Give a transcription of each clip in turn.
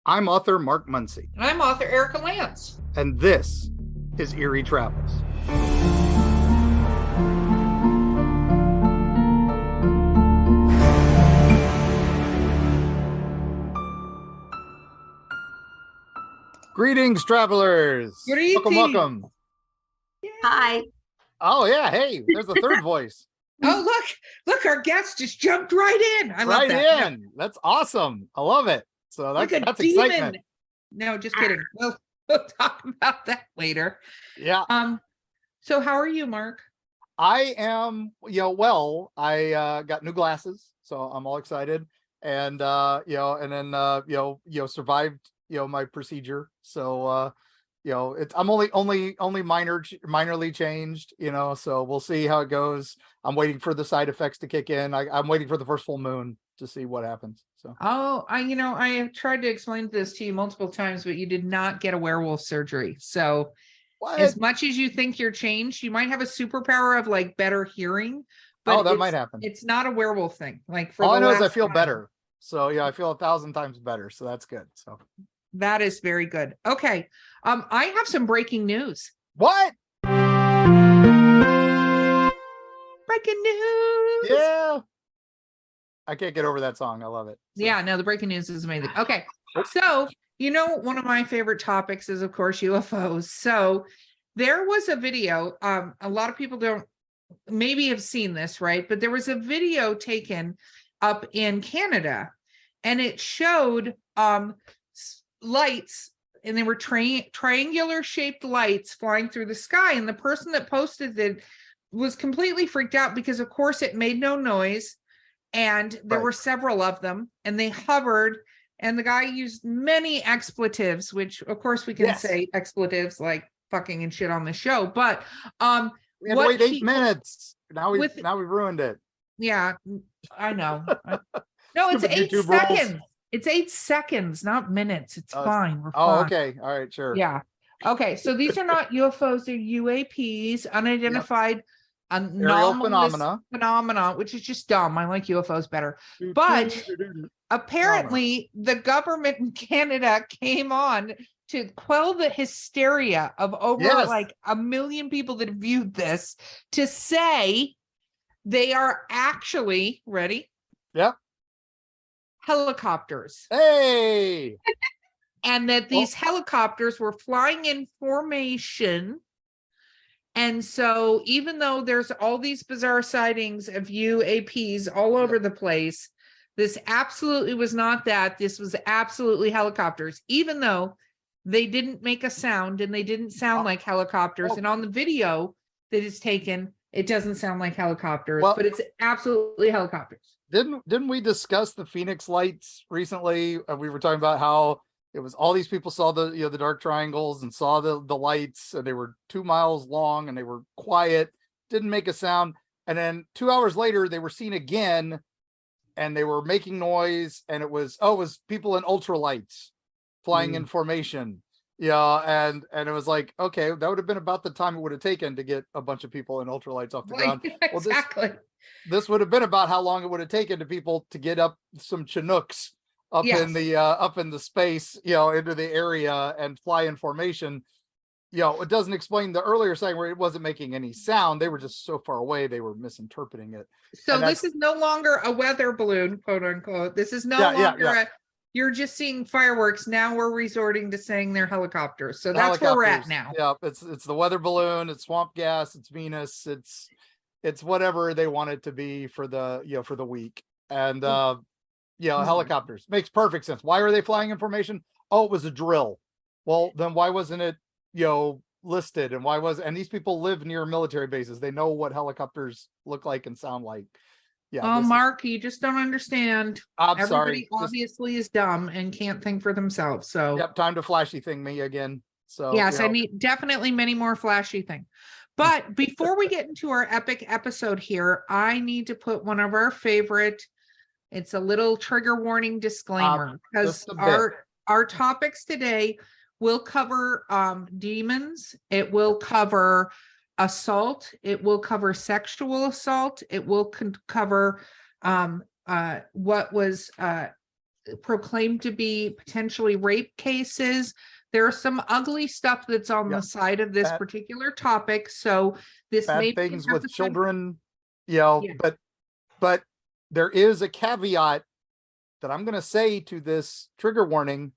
I'm author Mark Muncy, And I'm author Erika Lance. and this is Eerie Travels. Greetings, travelers. Good Welcome, evening. welcome. Hi. Oh, yeah. Hey, there's a third voice. Oh, look, our guest just jumped right in. I love Right that. in. That's awesome. I love it. So Like a that's demon. excitement. No, just kidding. We'll talk about that later. Yeah. So how are you, Mark? I am, well, I got new glasses, so I'm all excited. And and then survived, my procedure. So it's I'm only minorly changed, so we'll see how it goes. I'm waiting for the side effects to kick in. I'm waiting for the first full moon to see what happens. So I have tried to explain this to you multiple times, but you did not get a werewolf surgery. So what? as much as you think you're changed, you might have a superpower of like better hearing, Oh, but that might happen. It's not a werewolf thing. Like for All the I know is I last feel time. better. So yeah, I feel 1,000 times better. So that's good. So That is very good. Okay. I have some breaking news. what? Breaking news. Yeah. I can't get over that song. I love it. So. Yeah, no, the breaking news is amazing. Okay. So, one of my favorite topics is, of course, UFOs. So there was a video. A lot of people don't maybe have seen this, right? But there was a video taken up in Canada, and it showed lights, and they were triangular shaped lights flying through the sky. And the person that posted it was completely freaked out because, of course, it made no noise. And there were several of them, and they hovered, and the guy used many expletives, which of course we can say expletives like fucking and shit on the show. But we had to wait 8 minutes. Now we ruined it. Yeah, I know. No, it's 8 YouTube seconds. rules. It's 8 seconds, not minutes. It's fine. We're fine. Okay. All right, sure. Yeah. Okay. So these are not UFOs, they're UAPs, unidentified anomalous phenomena, which is just dumb. I like UFOs better. But apparently the government in Canada came on to quell the hysteria of over like 1 million people that viewed this, to say they are actually ready. Yep. Helicopters. Hey. And that these helicopters were flying in formation. And so even though there's all these bizarre sightings of UAPs all over the place, this absolutely was not that. This was absolutely helicopters, even though they didn't make a sound and they didn't sound like helicopters. And on the video that is taken, it doesn't sound like helicopters, but it's absolutely helicopters. Didn't we discuss the Phoenix lights recently? We were talking about how it was all these people saw the the dark triangles and saw the lights, and they were 2 miles long and they were quiet, didn't make a sound. And then 2 hours later, they were seen again and they were making noise. And it was people in ultralights flying in formation. Yeah. And it was like, okay, that would have been about the time it would have taken to get a bunch of people in ultralights off the ground. Exactly. Well, this would have been about how long it would have taken to people to get up some Chinooks up in the space, into the area and fly in formation. It doesn't explain the earlier saying where it wasn't making any sound. They were just so far away, they were misinterpreting it. So this is no longer a weather balloon, quote unquote. This is no longer you're just seeing fireworks. Now we're resorting to saying they're helicopters. So that's where we're at now. Yeah, it's the weather balloon, it's swamp gas, it's Venus, it's whatever they want it to be for the for the week. And helicopters makes perfect sense. Why are they flying in formation? Oh, it was a drill. Well, then why wasn't it listed? And these people live near military bases. They know what helicopters look like and sound like. Yeah. Mark, you just don't understand. Everybody obviously is dumb and can't think for themselves. So time to flashy thing me again. So yes, I need definitely many more flashy thing. But before we get into our epic episode here, I need to put one of our favorite. It's a little trigger warning disclaimer, because our topics today will cover demons. It will cover assault. It will cover sexual assault. It will cover what was proclaimed to be potentially rape cases. There's some ugly stuff that's on Yeah. the side of this Bad- particular topic. So this may Bad be an things with episode- children, you know, Yeah. but there is a caveat that I'm going to say to this trigger warning.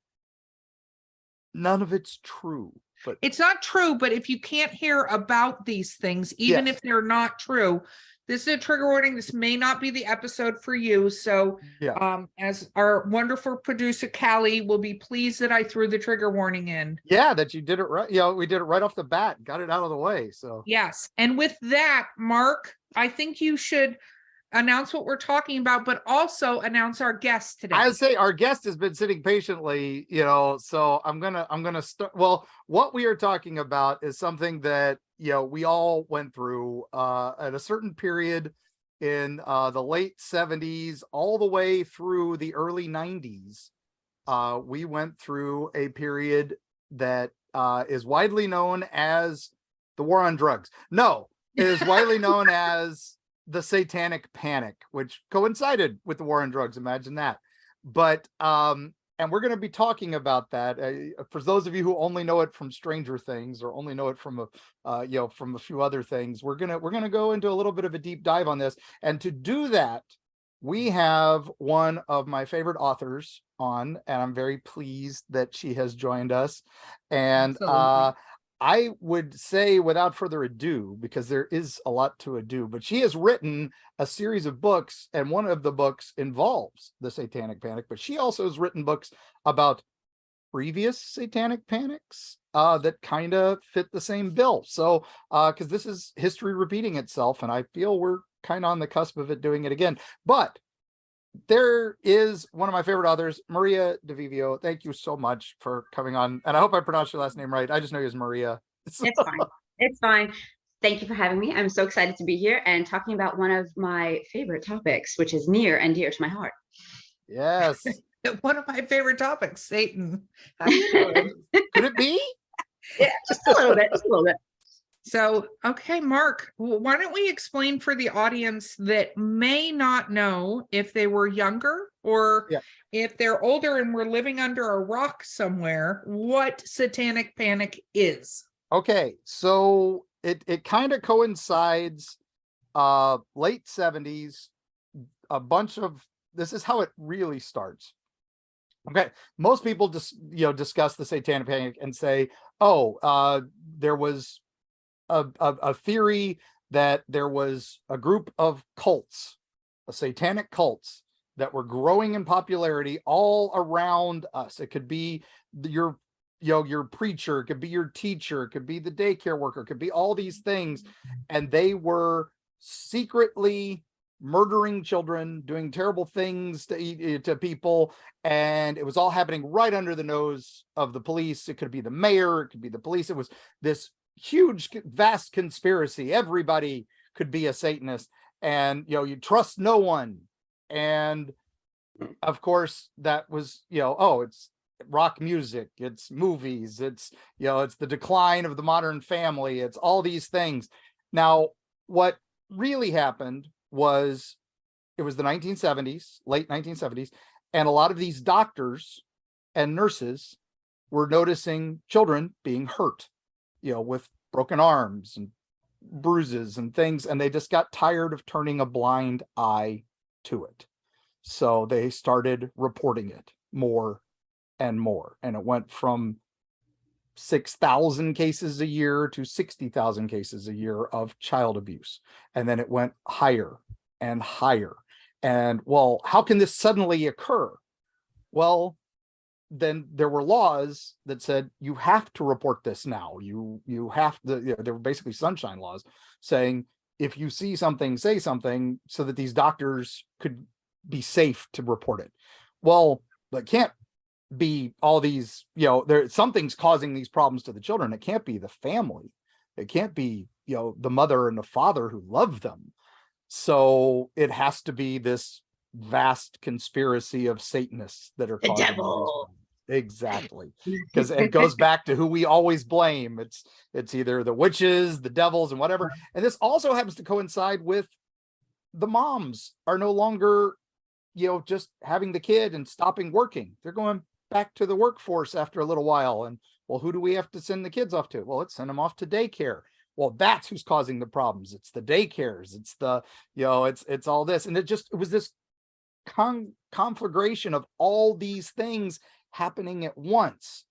None of it's true, but It's not true, but if you can't hear about these things, even Yes. if they're not true, this is a trigger warning. This may not be the episode for you. So yeah. as our wonderful producer Callie will be pleased that I threw the trigger warning in. Yeah, that you did it right. You know, we did it right off the bat, got it out of the way. So Yes. And with that, Mark, I think you should announce what we're talking about, but also announce our guest today. I would say our guest has been sitting patiently, you know, so I'm gonna start. Well, what we are talking about is something that, you know, we all went through at a certain period in the late 70s all the way through the early 90s. We went through a period that is widely known as the war on drugs. No, it is widely known as the Satanic Panic, which coincided with the war on drugs. Imagine that. But and we're going to be talking about that. For those of you who only know it from Stranger Things or only know it from a you know, from a few other things, we're gonna go into a little bit of a deep dive on this. And to do that, we have one of my favorite authors on, and I'm very pleased that she has joined us. And Absolutely. I would say, without further ado, because there is a lot to ado, but she has written a series of books, and one of the books involves the Satanic Panic, but she also has written books about previous Satanic Panics that kind of fit the same bill. So, because this is history repeating itself, and I feel we're kind of on the cusp of it doing it again. But there is one of my favorite authors, Maria Devivo. Thank you so much for coming on. And I hope I pronounced your last name right. I just know you as Maria. It's fine. It's fine. Thank you for having me. I'm so excited to be here and talking about one of my favorite topics, which is near and dear to my heart. Yes. One of my favorite topics, Satan. How do you know it? Could it be? Yeah, just a little bit, just a little bit. So, okay, Mark, why don't we explain for the audience that may not know, if they were younger or Yeah. if they're older and were living under a rock somewhere, what Satanic Panic is. Okay, so it kind of coincides late 70s. A bunch of this is how it really starts. Okay, most people just, you know, discuss the Satanic Panic and say, oh, there was a theory that there was a group of cults, satanic cults that were growing in popularity all around us. It could be your, you know, your preacher, it could be your teacher, it could be the daycare worker, it could be all these things, and they were secretly murdering children, doing terrible things to people, and it was all happening right under the nose of the police. It could be the mayor, it could be the police. It was this huge, vast conspiracy. Everybody could be a Satanist, and, you know, you trust no one. And of course, that was, you know, oh, it's rock music, it's movies, it's, you know, it's the decline of the modern family, it's all these things. Now, what really happened was, it was the 1970s, late 1970s, and a lot of these doctors and nurses were noticing children being hurt, you know, with broken arms and bruises and things, and they just got tired of turning a blind eye to it. So they started reporting it more and more, and it went from 6,000 cases a year to 60,000 cases a year of child abuse. And then it went higher and higher. And, well, how can this suddenly occur? Well, then there were laws that said you have to report this now. You have to, you know, they were basically sunshine laws saying, if you see something, say something, so that these doctors could be safe to report it. Well, that can't be all these, you know, there something's causing these problems to the children. It can't be the family. It can't be, you know, the mother and the father who love them. So it has to be this vast conspiracy of Satanists that are The causing devil. all these problems. Exactly. Because it goes back to who we always blame. It's either the witches, the devils, and whatever. And this also happens to coincide with the moms are no longer just having the kid and stopping working. They're going back to the workforce after a little while. And well, who do we have to send the kids off to? Well, let's send them off to daycare. Well, that's who's causing the problems. It's the daycares. It's the, it's all this. And it was this conflagration of all these things happening at once.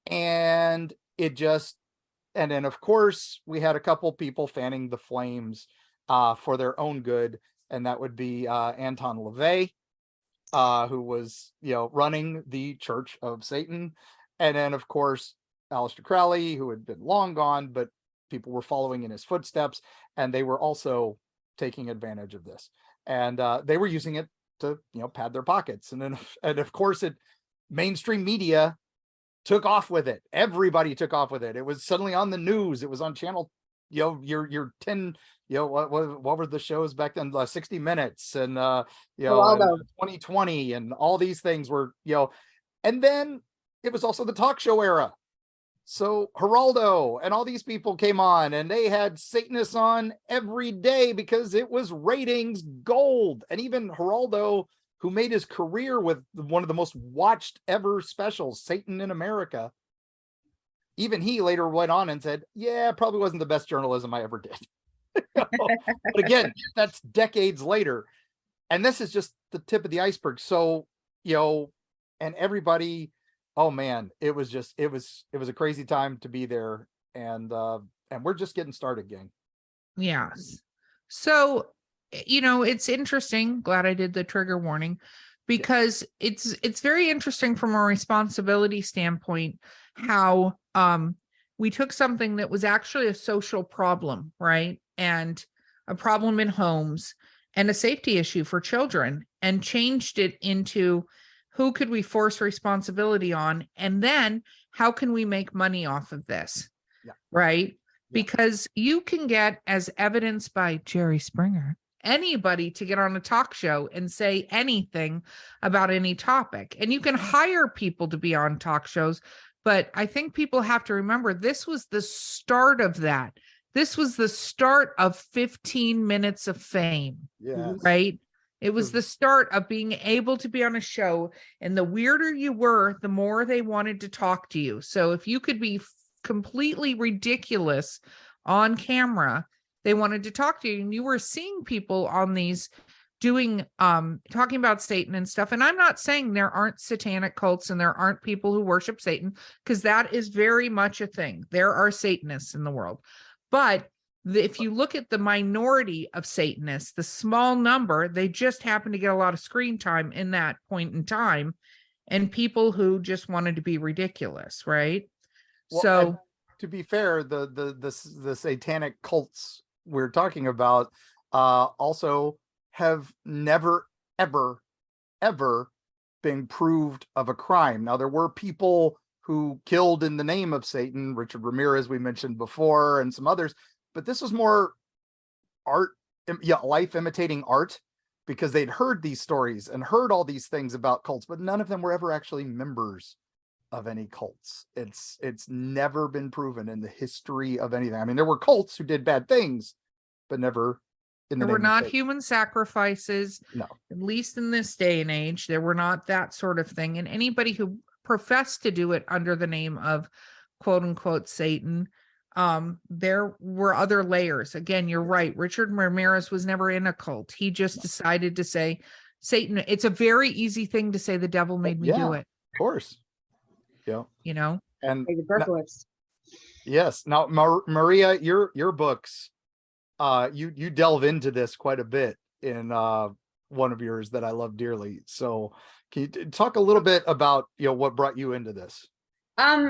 And and then of course we had a couple people fanning the flames for their own good. And that would be Anton LaVey, who was, running the Church of Satan. And then of course, Aleister Crowley, who had been long gone, but people were following in his footsteps, and they were also taking advantage of this. And they were using it to, pad their pockets. And then, and of course, mainstream media took off with it. Everybody took off with it. It was suddenly on the news. It was on channel, your 10, what were the shows back then? 60 Minutes and, and 2020 and all these things were, and then it was also the talk show era. So Geraldo and all these people came on, and they had Satanists on every day because it was ratings gold. And even Geraldo, who made his career with one of the most watched ever specials, Satan in America, even he later went on and said, yeah, probably wasn't the best journalism I ever did. But again, that's decades later. And this is just the tip of the iceberg. So, and everybody, oh man, it was a crazy time to be there. And we're just getting started, gang. Yes. So, it's interesting. Glad I did the trigger warning, because it's very interesting from a responsibility standpoint, how we took something that was actually a social problem, right? And a problem in homes and a safety issue for children, and changed it into who could we force responsibility on? And then how can we make money off of this? Yeah. Right? Yeah. Because you can get, as evidenced by Jerry Springer, anybody to get on a talk show and say anything about any topic. And you can hire people to be on talk shows. But I think people have to remember, this was the start of that. This was the start of 15 minutes of fame. Yes. Right? It was the start of being able to be on a show, and the weirder you were, the more they wanted to talk to you. So if you could be completely ridiculous on camera, they wanted to talk to you. And you were seeing people on these doing, talking about Satan and stuff. And I'm not saying there aren't satanic cults and there aren't people who worship Satan, because that is very much a thing. There are Satanists in the world. But if you look at the minority of Satanists, the small number, they just happen to get a lot of screen time in that point in time, and people who just wanted to be ridiculous, right? Well, so to be fair, the satanic cults we're talking about also have never, ever been proved of a crime. Now, there were people who killed in the name of Satan, Richard Ramirez, we mentioned before, and some others. But this was more art, life imitating art, because they'd heard these stories and heard all these things about cults, but none of them were ever actually members of any cults. It's never been proven in the history of anything. I mean, there were cults who did bad things, but never in the there were name of not Satan. human sacrifices. No, at least in this day and age, there were not that sort of thing. And anybody who professed to do it under the name of quote unquote Satan, there were other layers. Again, you're right. Richard Ramirez was never in a cult. He just decided to say Satan. It's a very easy thing to say the devil made me do it. Of course. Yeah. David And Berkowitz. yes. Now, Maria, your books, you delve into this quite a bit in one of yours that I love dearly. So can you talk a little bit about, what brought you into this?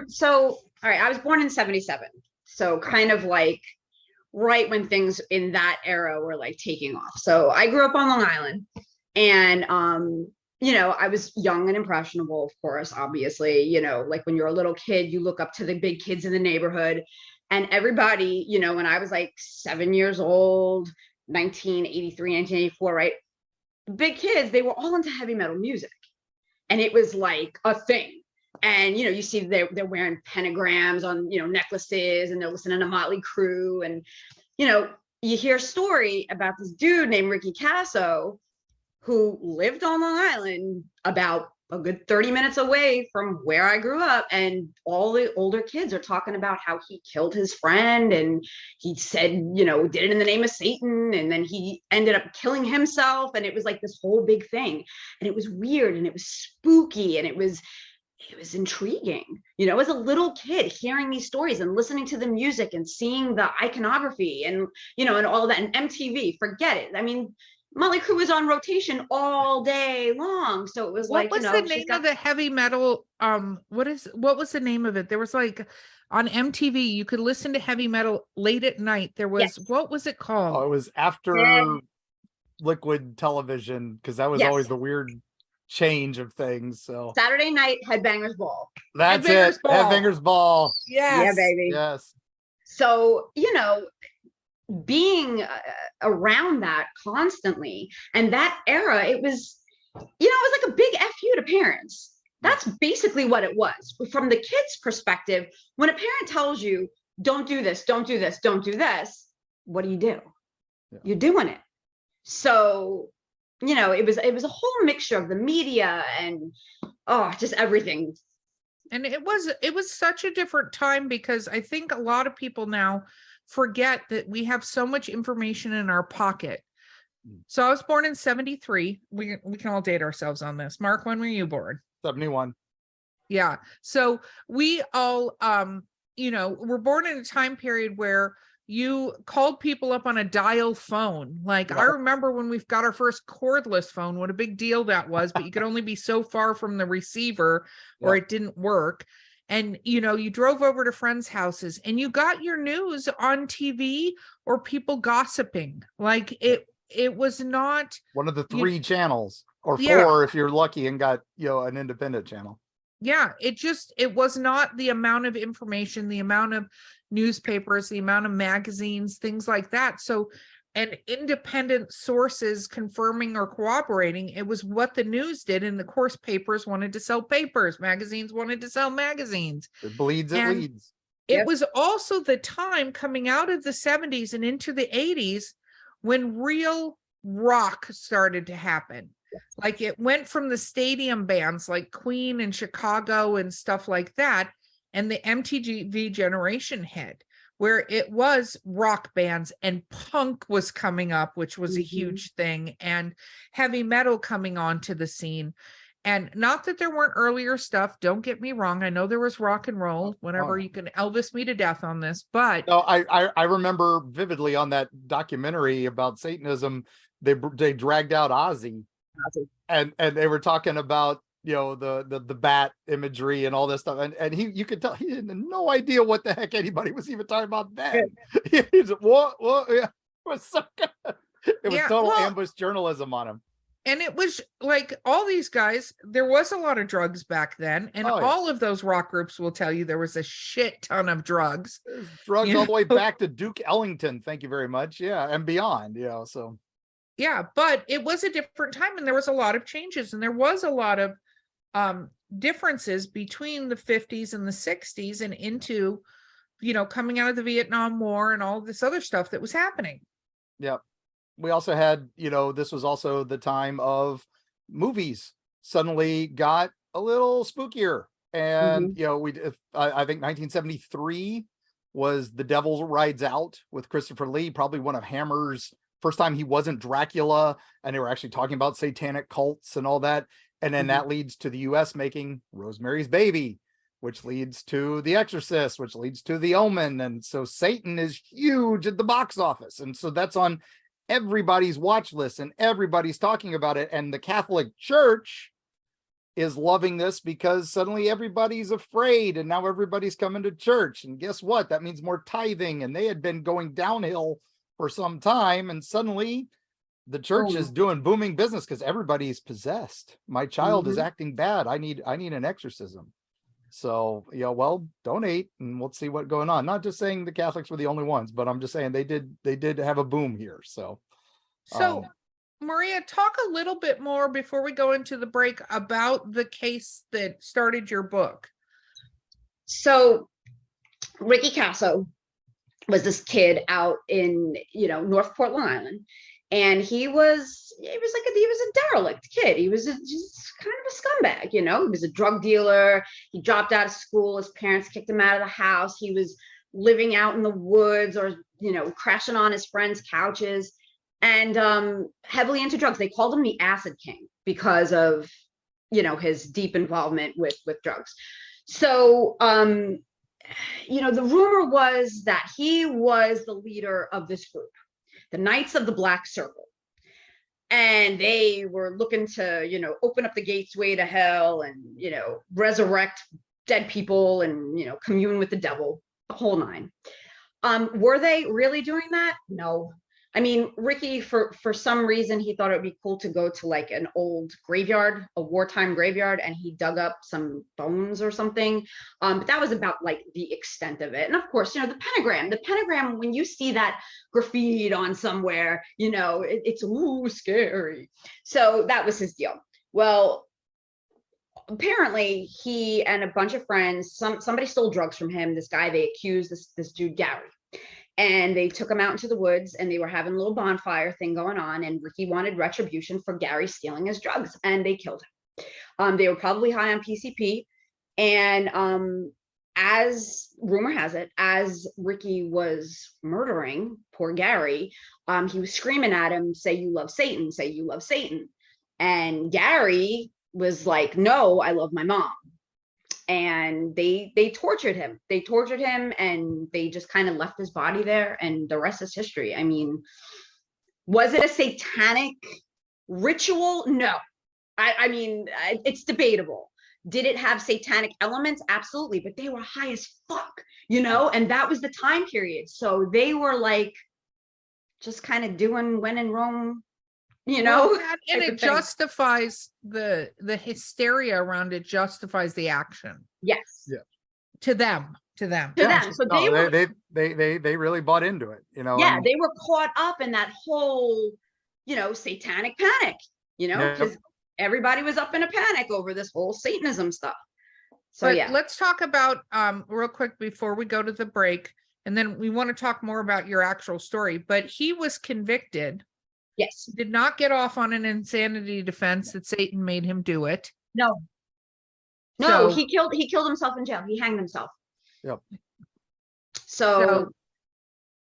So, all right, I was born in 1977. So kind of like right when things in that era were like taking off. So I grew up on Long Island, and, I was young and impressionable, of course, obviously, like when you're a little kid, you look up to the big kids in the neighborhood, and everybody, when I was like 7 years old, 1983, 1984, right? Big kids, they were all into heavy metal music, and it was like a thing. And, you see they're wearing pentagrams on, necklaces, and they're listening to Motley Crue. And, you hear a story about this dude named Ricky Casso, who lived on Long Island about a good 30 minutes away from where I grew up. And all the older kids are talking about how he killed his friend and he said, you know, did it in the name of Satan. And then he ended up killing himself. And it was like this whole big thing. And it was weird and it was spooky and it was intriguing, you know, as a little kid hearing these stories and listening to the music and seeing the iconography and, you know, and all that. And MTV, forget it. I mean, Motley Crue was on rotation all day long. So it was What like, was you know, the name of the heavy metal? What was the name of it? There was like on MTV, you could listen to heavy metal late at night. There was, Yes. what was it called? Oh, it was after Liquid Television, because that was Yes. always the weird change of things. So Saturday night Headbangers Ball. that's Headbangers it. Ball. Headbangers Ball. Yes. Yeah, baby. Yes. So, you know, being around that constantly and that era, it was, you know, it was like a big F you to parents. That's basically what it was. From the kid's perspective, when a parent tells you, don't do this, don't do this, don't do this, what do? Yeah. You're doing it. So, you know, it was a whole mixture of the media and just everything. And it was such a different time because I think a lot of people now forget that we have so much information in our pocket. So I was born in 73. We can all date ourselves on this. Mark, when were you born? 71. Yeah. So we all, you know, were born in a time period where you called people up on a dial phone. Like I remember when we've got our first cordless phone, what a big deal that was, but you could only be so far from the receiver or it didn't work. And, you know, you drove over to friends' houses and you got your news on TV or people gossiping. Like it was not one of the three channels or Yeah. four if you're lucky and got, you know, an independent channel. Yeah, it was not the amount of information, the amount of newspapers, the amount of magazines, things like that. So, and independent sources confirming or cooperating, it was what the news did. And of course, papers wanted to sell papers, magazines wanted to sell magazines. It bleeds, it And leads. It was also the time coming out of the 70s and into the 80s when real rock started to happen. Like it went from the stadium bands like Queen and Chicago and stuff like that, and the MTV generation hit, where it was rock bands and punk was coming up, which was a huge thing, and heavy metal coming onto the scene. And not that there weren't earlier stuff, don't get me wrong. I know there was rock and roll, whenever you can Elvis me to death on this, but no, I remember vividly on that documentary about Satanism, they dragged out Ozzy. And they were talking about, you know, the bat imagery and all this stuff, and you could tell he had no idea what the heck anybody was even talking about then. He's what yeah, it was so good. It was total ambush journalism on him. And it was like all these guys, there was a lot of drugs back then, and all of those rock groups will tell you there was a shit ton of drugs. Drugs all the way back to Duke Ellington, thank you very much, and beyond, so. Yeah, but it was a different time and there was a lot of changes and there was a lot of differences between the 50s and the 60s and into, you know, coming out of the Vietnam War and all this other stuff that was happening. Yep. We also had, you know, this was also the time of movies suddenly got a little spookier. And, you know, I think 1973 was The Devil Rides Out with Christopher Lee, probably one of Hammer's first time he wasn't Dracula, and they were actually talking about satanic cults and all that. And then that leads to the US making Rosemary's Baby, which leads to The Exorcist, which leads to The Omen. And so Satan is huge at the box office. And so that's on everybody's watch list and everybody's talking about it. And the Catholic Church is loving this because suddenly everybody's afraid and now everybody's coming to church. And guess what? That means more tithing. And they had been going downhill for some time, and suddenly the church is doing booming business because everybody's possessed. My child is acting bad. I need an exorcism. So, you know, well, donate and we'll see what's going on. Not just saying the Catholics were the only ones, but I'm just saying they did have a boom here. So Maria, talk a little bit more before we go into the break about the case that started your book. So Ricky Casso was this kid out in, you know, North Port, Long Island. And he was a derelict kid. He was just kind of a scumbag, you know. He was a drug dealer. He dropped out of school. His parents kicked him out of the house. He was living out in the woods, or, you know, crashing on his friends' couches, and heavily into drugs. They called him the Acid King because of, you know, his deep involvement with drugs. So you know, the rumor was that he was the leader of this group, the Knights of the Black Circle, and they were looking to, you know, open up the gateway to hell, and, you know, resurrect dead people, and, you know, commune with the devil, the whole nine. Were they really doing that? No. I mean, Ricky, for some reason, he thought it would be cool to go to like an old graveyard, a wartime graveyard, and he dug up some bones or something. But that was about like the extent of it. And of course, you know, the pentagram, when you see that graffitied on somewhere, you know, it's ooh, scary. So that was his deal. Well, apparently he and a bunch of friends, somebody stole drugs from him. This guy, they accused this dude, Gary. And they took him out into the woods, and they were having a little bonfire thing going on. And Ricky wanted retribution for Gary stealing his drugs, and they killed him. They were probably high on PCP. And as rumor has it, as Ricky was murdering poor Gary, he was screaming at him, "Say you love Satan, say you love Satan." And Gary was like, "No, I love my mom." And they tortured him. They tortured him, and they just kind of left his body there, and the rest is history. I mean, was it a satanic ritual? No. I mean, it's debatable. Did it have satanic elements? Absolutely. But they were high as fuck, you know, and that was the time period. So they were like just kind of doing when in Rome, you know. Well, and it justifies the hysteria around it, justifies the action. Yes. Yeah. To them. So no, they really bought into it, you know. Yeah, they were caught up in that whole, you know, satanic panic, you know, because everybody was up in a panic over this whole Satanism stuff. So but let's talk about real quick before we go to the break, and then we want to talk more about your actual story. But he was convicted. Yes. Did not get off on an insanity defense that Satan made him do it. No, So- he killed himself in jail. He hanged himself. Yep. So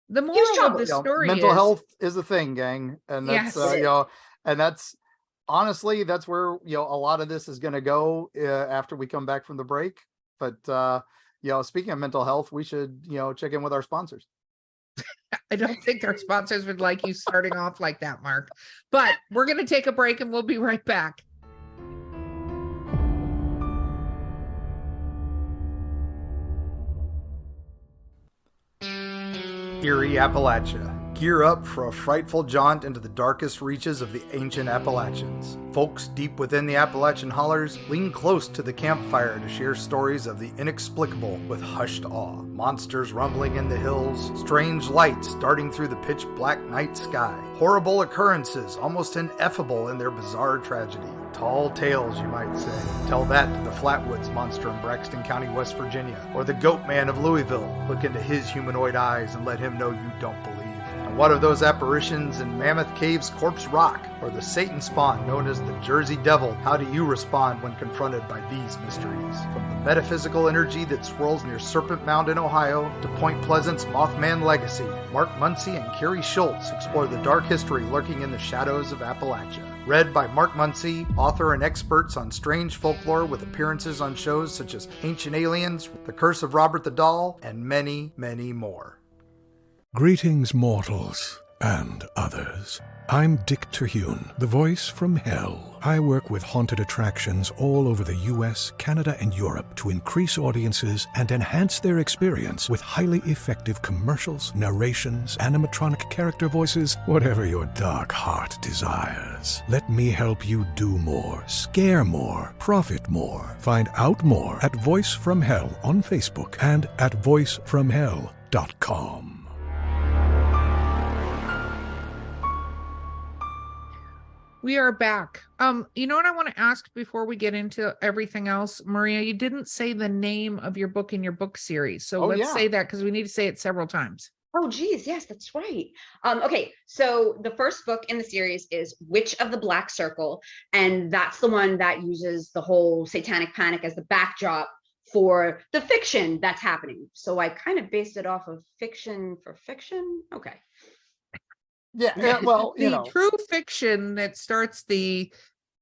the moral of the You know, story mental is health is a thing, gang, and that's Yes. you know, and that's honestly that's where, you know, a lot of this is going to go after we come back from the break. But you know, speaking of mental health, we should, you know, check in with our sponsors. I don't think our sponsors would like you starting off like that, Mark. But we're going to take a break, and we'll be right back. Erie, Appalachia. Gear up for a frightful jaunt into the darkest reaches of the ancient Appalachians. Folks deep within the Appalachian hollers lean close to the campfire to share stories of the inexplicable with hushed awe. Monsters rumbling in the hills, strange lights darting through the pitch black night sky, horrible occurrences almost ineffable in their bizarre tragedy. Tall tales, you might say. Tell that to the Flatwoods monster in Braxton County, West Virginia, or the Goat Man of Louisville. Look into his humanoid eyes and let him know you don't believe. And what of those apparitions in Mammoth Cave's Corpse Rock, or the Satan spawn known as the Jersey Devil? How do you respond when confronted by these mysteries? From the metaphysical energy that swirls near Serpent Mound in Ohio to Point Pleasant's Mothman legacy, Mark Muncy and Carrie Schultz explore the dark history lurking in the shadows of Appalachia. Read by Mark Muncy, author and experts on strange folklore with appearances on shows such as Ancient Aliens, The Curse of Robert the Doll, and many, many more. Greetings, mortals and others. I'm Dick Terhune, the voice from hell. I work with haunted attractions all over the US, Canada, and Europe to increase audiences and enhance their experience with highly effective commercials, narrations, animatronic character voices, whatever your dark heart desires. Let me help you do more, scare more, profit more. Find out more at Voice from Hell on Facebook and at voicefromhell.com. We are back. You know what I want to ask before we get into everything else, Maria? You didn't say the name of your book in your book series. So let's say that, because we need to say it several times. Oh, geez, yes, that's right. Okay, so the first book in the series is Witch of the Black Circle, and that's the one that uses the whole satanic panic as the backdrop for the fiction that's happening. So I kind of based it off of fiction for fiction. Okay. Yeah, well, The true fiction that starts the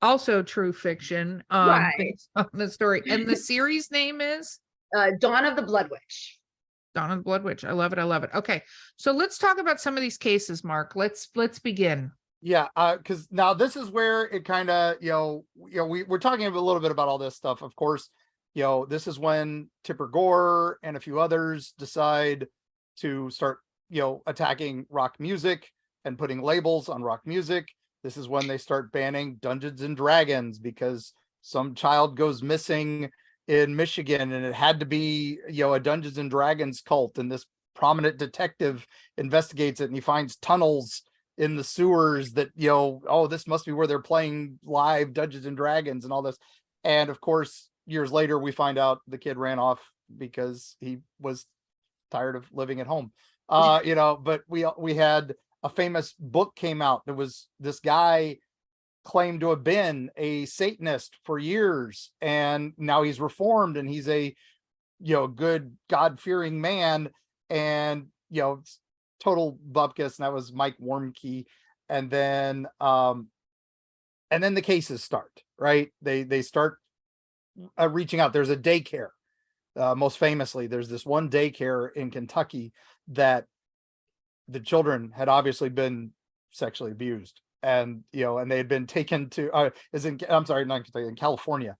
also true fiction Right. based on the story. And the series name is Dawn of the Blood Witch. Dawn of the Blood Witch. I love it. I love it. Okay. So let's talk about some of these cases, Mark. Let's begin. Yeah, because now this is where it kind of, we're talking a little bit about all this stuff. Of course, this is when Tipper Gore and a few others decide to start, attacking rock music and putting labels on rock music. This is when they start banning Dungeons and Dragons because some child goes missing in Michigan and it had to be, a Dungeons and Dragons cult. And this prominent detective investigates it and he finds tunnels in the sewers that, this must be where they're playing live Dungeons and Dragons and all this. And of course, years later, we find out the kid ran off because he was tired of living at home. But we had a famous book came out. There was this guy claimed to have been a Satanist for years, and now he's reformed and he's a, good God-fearing man, and, total bupkis, and that was Mike Wormke. And then the cases start, right? They start reaching out. There's a daycare. Most famously, there's this one daycare in Kentucky that the children had obviously been sexually abused, and and they had been taken to in California.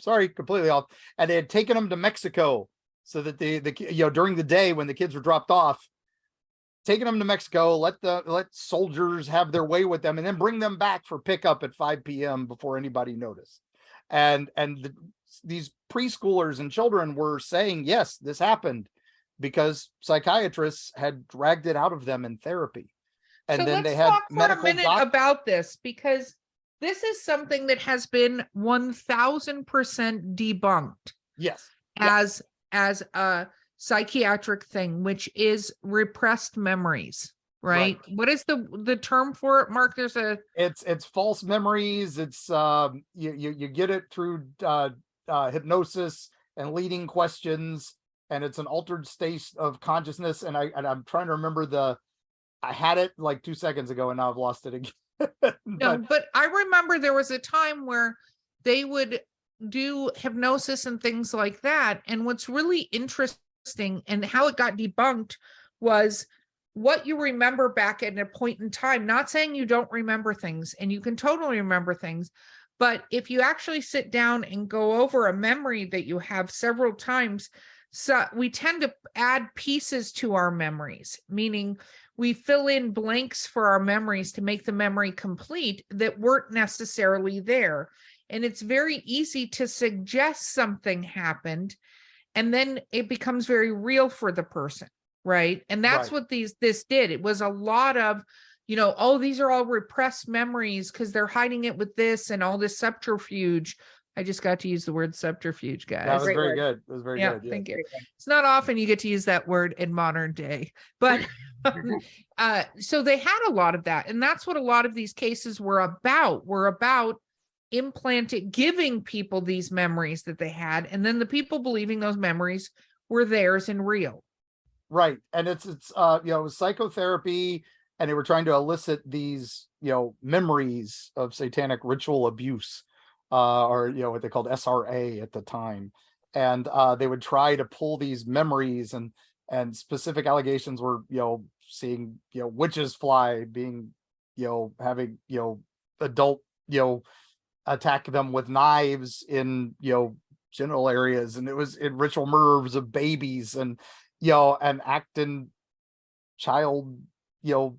Completely off. And they had taken them to Mexico so that the during the day when the kids were dropped off, taking them to Mexico, let soldiers have their way with them, and then bring them back for pickup at 5 p.m. before anybody noticed. And these preschoolers and children were saying, yes, this happened because psychiatrists had dragged it out of them in therapy. And so then let's they had talk for medical a minute about this, because this is something that has been 1000% debunked. Yes. As a psychiatric thing, which is repressed memories, right? What is the term for it, Mark? It's false memories. It's you get it through hypnosis and leading questions, and it's an altered state of consciousness. And I'm trying to remember I had it like 2 seconds ago and now I've lost it again. but I remember there was a time where they would do hypnosis and things like that. And what's really interesting and how it got debunked was what you remember back at a point in time. Not saying you don't remember things, and you can totally remember things, but if you actually sit down and go over a memory that you have several times, so we tend to add pieces to our memories, meaning we fill in blanks for our memories to make the memory complete that weren't necessarily there. And it's very easy to suggest something happened, and then it becomes very real for the person, right? And that's what this did. It was a lot of, these are all repressed memories because they're hiding it with this and all this subterfuge. I just got to use the word subterfuge, guys. That was very good. It was very good. Yeah, thank you. It's not often you get to use that word in modern day, but so they had a lot of that. And that's what a lot of these cases were about giving people these memories that they had, and then the people believing those memories were theirs and real. Right. And it's psychotherapy, and they were trying to elicit these, memories of satanic ritual abuse, or, what they called SRA at the time. And they would try to pull these memories, and specific allegations were, seeing, witches fly, being, having, adult, attack them with knives in, genital areas. And it was in ritual murders of babies, and, and acting child,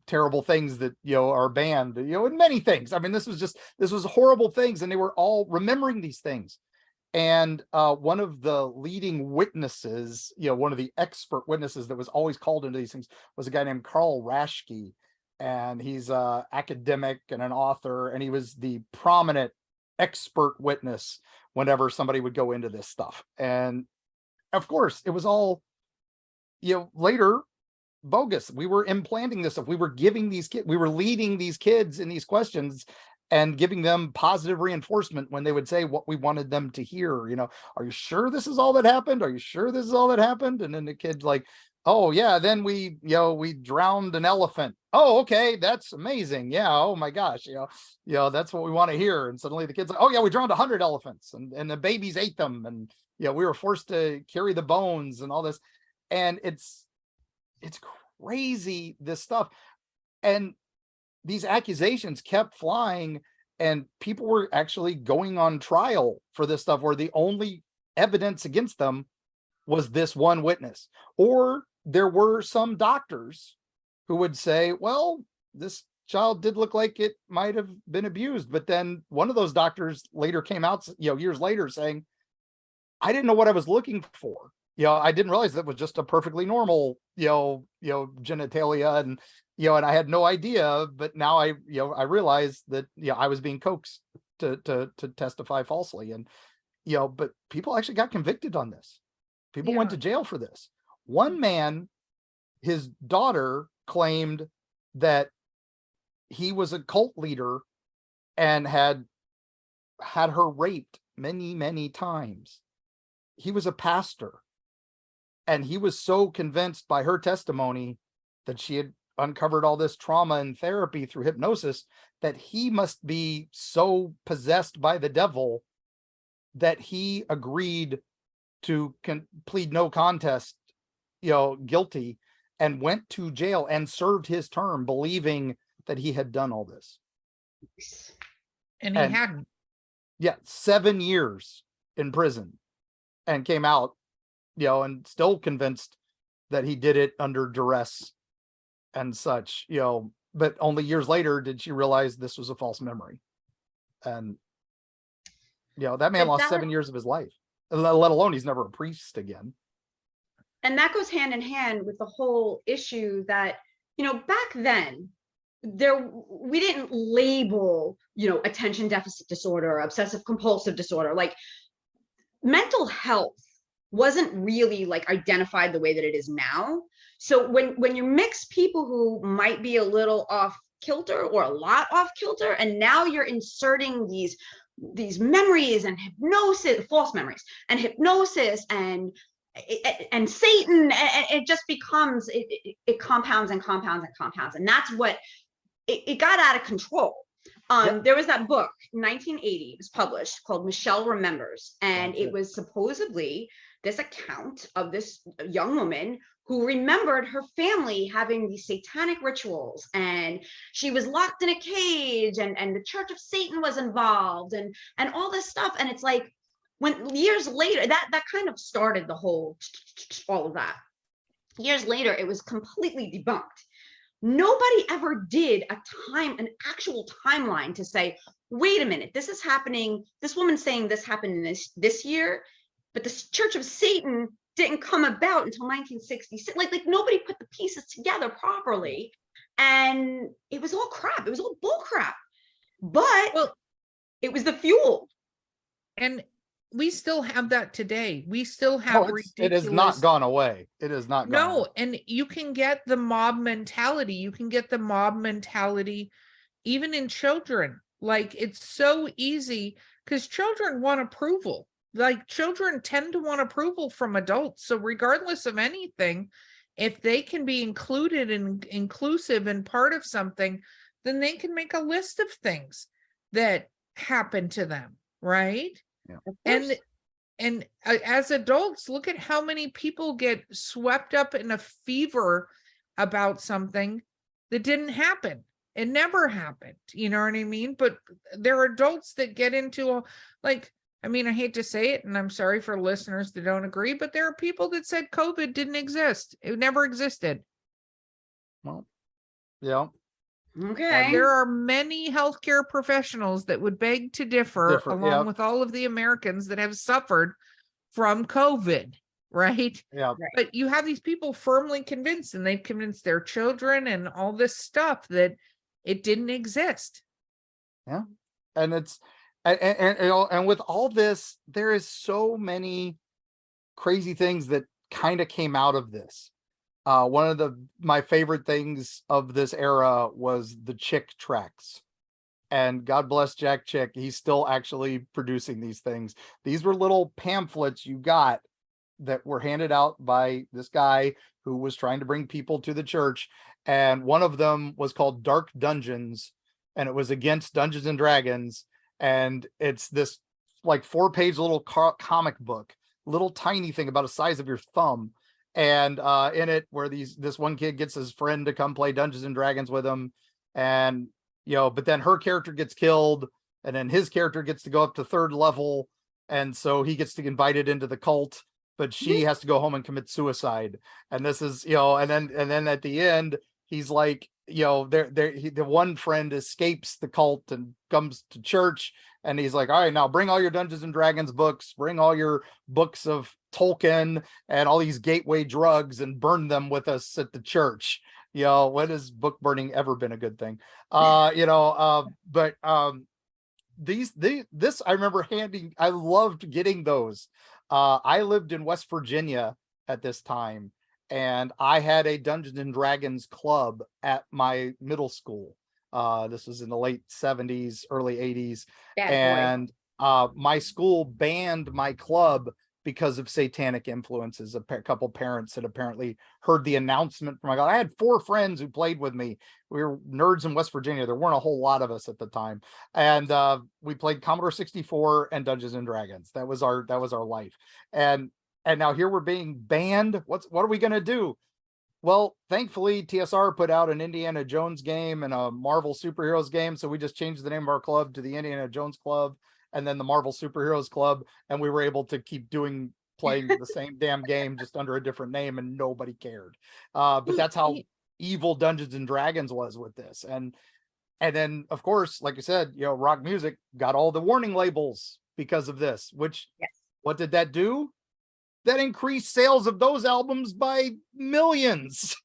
terrible things that, are banned, and many things. I mean, this was horrible things, and they were all remembering these things. And one of the leading witnesses, one of the expert witnesses that was always called into these things was a guy named Carl Raschke. And he's an academic and an author, and he was the prominent expert witness whenever somebody would go into this stuff. And of course, it was all, later bogus. We were implanting this stuff. We were giving these kids, we were leading these kids in these questions and giving them positive reinforcement when they would say what we wanted them to hear. You know, are you sure this is all that happened? Are you sure this is all that happened? And then the kid's like, oh yeah, then we, we drowned an elephant. Oh, okay, that's amazing. Yeah, oh my gosh, that's what we want to hear. And suddenly the kid's like, oh yeah, we drowned 100 elephants and the babies ate them. And we were forced to carry the bones and all this. And it's crazy, this stuff. And these accusations kept flying, and people were actually going on trial for this stuff where the only evidence against them was this one witness. Or there were some doctors who would say, well, this child did look like it might have been abused. But then one of those doctors later came out, years later, saying, I didn't know what I was looking for. I didn't realize that was just a perfectly normal, genitalia, and and I had no idea. But now I realized that I was being coaxed to testify falsely, and but people actually got convicted on this. People went to jail for this. One man, his daughter claimed that he was a cult leader and had her raped many, many times. He was a pastor. And he was so convinced by her testimony that she had uncovered all this trauma in therapy through hypnosis that he must be so possessed by the devil that he agreed to plead no contest, guilty, and went to jail and served his term believing that he had done all this. And he hadn't. Yeah, 7 years in prison and came out, and still convinced that he did it under duress and such, but only years later did she realize this was a false memory. And, that man lost 7 years of his life, let alone he's never a priest again. And that goes hand in hand with the whole issue that, back then, we didn't label, attention deficit disorder, or obsessive compulsive disorder. Like, mental health wasn't really like identified the way that it is now. So when you mix people who might be a little off kilter or a lot off kilter, and now you're inserting these memories and hypnosis, false memories and hypnosis and Satan, and it just becomes, it compounds and compounds and compounds. And that's what it got out of control. There was that book, 1980, it was published, called Michelle Remembers. And it was supposedly this account of this young woman who remembered her family having these satanic rituals, and she was locked in a cage, and the Church of Satan was involved, and all this stuff. And it's like, when years later, that kind of started the whole, all of that. Years later, it was completely debunked. Nobody ever did an actual timeline to say, wait a minute, this is happening. This woman's saying this happened in this year, but the Church of Satan didn't come about until 1966. Like nobody put the pieces together properly, and it was all crap. It was all bull crap, but it was the fuel. And we still have that today. We still have it has not gone away. It has not gone away. And you can get the mob mentality. You can get the mob mentality even in children. Like, it's so easy because children want approval. Like, children tend to want approval from adults. So regardless of anything, if they can be included and inclusive and part of something, then they can make a list of things that happen to them, right? Yeah. And as adults, look at how many people get swept up in a fever about something that didn't happen. It never happened. You know what I mean? But there are adults that get into I hate to say it, and I'm sorry for listeners that don't agree, but there are people that said COVID didn't exist. It never existed. Well, yeah. Okay. There are many healthcare professionals that would beg to differ along with all of the Americans that have suffered from COVID, right? Yeah. But you have these people firmly convinced, and they've convinced their children and all this stuff that it didn't exist. Yeah. And it's, and with all this, there is so many crazy things that kind of came out of this. One of my favorite things of this era was the Chick tracks. And God bless Jack Chick, he's still actually producing these things. These were little pamphlets you got that were handed out by this guy who was trying to bring people to the church. And one of them was called Dark Dungeons, and it was against Dungeons and Dragons. And it's this like 4-page little comic book, little tiny thing about the size of your thumb. And in it, where this one kid gets his friend to come play Dungeons and Dragons with him. And but then her character gets killed, and then his character gets to go up to 3rd level, and so he gets to get invited into the cult, but she has to go home and commit suicide. And this is and then at the end, he's like, the one friend escapes the cult and comes to church, and he's like, all right, now bring all your Dungeons and Dragons books, bring all your books of Tolkien and all these gateway drugs, and burn them with us at the church. When has book burning ever been a good thing? But this I remember I loved getting those. I lived in West Virginia at this time, and I had a Dungeons and Dragons club at my middle school. This was in the late 70s, early 80s. And my school banned my club because of satanic influences. A couple parents had apparently heard the announcement from I had 4 friends who played with me. We were nerds in West Virginia. There weren't a whole lot of us at the time. And we played Commodore 64 and Dungeons and Dragons. That was our life. And now here we're being banned. What are we going to do? Well, thankfully, TSR put out an Indiana Jones game and a Marvel Superheroes game. So we just changed the name of our club to the Indiana Jones Club, and then the Marvel Superheroes Club, and we were able to keep playing the same damn game, just under a different name, and nobody cared. But that's how evil Dungeons and Dragons was with this. And then, of course, like I said, rock music got all the warning labels because of this, which what did that do? That increased sales of those albums by millions.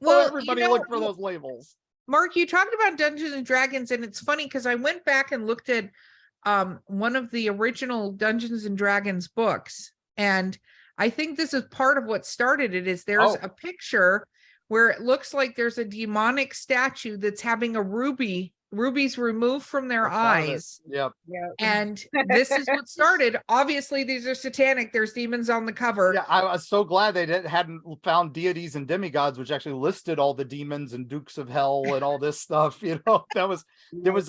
Well, everybody looked for those labels. Mark, you talked about Dungeons and Dragons, and it's funny because I went back and looked at one of the original Dungeons and Dragons books, and I think this is part of what started it. Is there's a picture where it looks like there's a demonic statue that's having rubies removed from their eyes. Yep. And this is what started. Obviously, these are satanic. There's demons on the cover. Yeah, I was so glad they hadn't found deities and demigods, which actually listed all the demons and dukes of hell and all this stuff. There was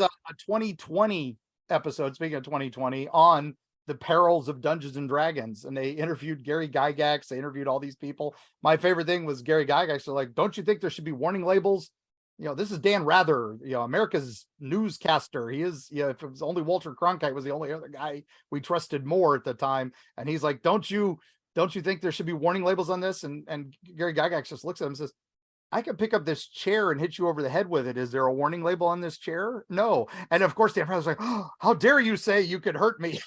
a 2020 episode, speaking of 2020, on the perils of Dungeons and Dragons, and they interviewed Gary Gygax. They interviewed all these people. My favorite thing was Gary Gygax. They're like, don't you think there should be warning labels? This is Dan Rather, America's newscaster. He is, if it was only Walter Cronkite was the only other guy we trusted more at the time. And he's like, don't you think there should be warning labels on this? And Gary Gygax just looks at him and says, I could pick up this chair and hit you over the head with it. Is there a warning label on this chair? No. And of course, Dan Rather's like, oh, how dare you say you could hurt me?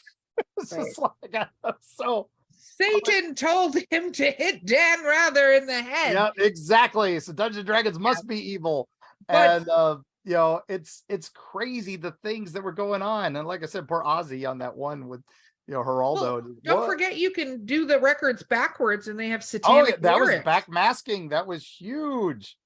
It's just like, so Satan told him to hit Dan Rather in the head. Yeah, exactly. So Dungeons and Dragons must be evil. But, and it's crazy the things that were going on. And like I said, poor Ozzy on that one with Geraldo. Well, don't forget you can do the records backwards, and they have satanic that lyrics. Was backmasking. That was huge.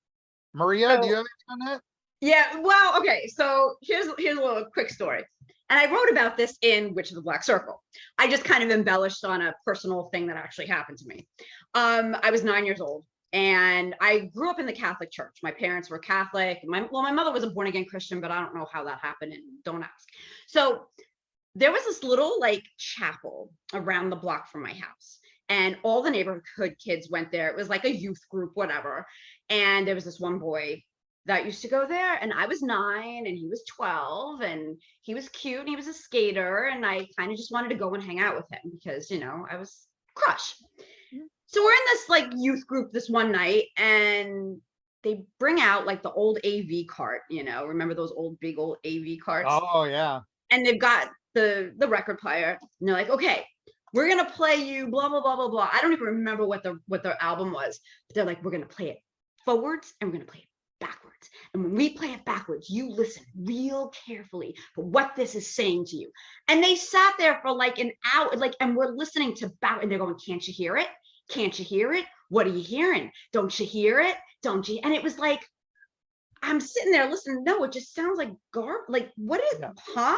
Maria, do you have anything on that? Yeah, well, okay. So here's a little quick story. And I wrote about this in Witch of the Black Circle. I just kind of embellished on a personal thing that actually happened to me. I was 9 years old, and I grew up in the Catholic Church. My parents were Catholic. My mother was a born-again Christian, but I don't know how that happened, and don't ask. So there was this little chapel around the block from my house, and all the neighborhood kids went there. It was like a youth group, whatever. And there was this one boy that used to go there, and I was 9 and he was 12, and he was cute and he was a skater, and I kind of just wanted to go and hang out with him because I was crush. So we're in this youth group this one night, and they bring out the old AV cart, remember those big old AV carts? Oh yeah. And they've got the record player, and they're like, okay, we're gonna play you blah blah blah blah blah. I don't even remember what their album was, but they're like, we're gonna play it forwards and we're gonna play it backwards. And when we play it backwards, you listen real carefully for what this is saying to you. And they sat there for an hour, and we're listening to back, and they're going, can't you hear it? Can't you hear it? what are you hearing? Don't you hear it? Don't you? And it was like, I'm sitting there listening. No, it just sounds like like, what is, huh?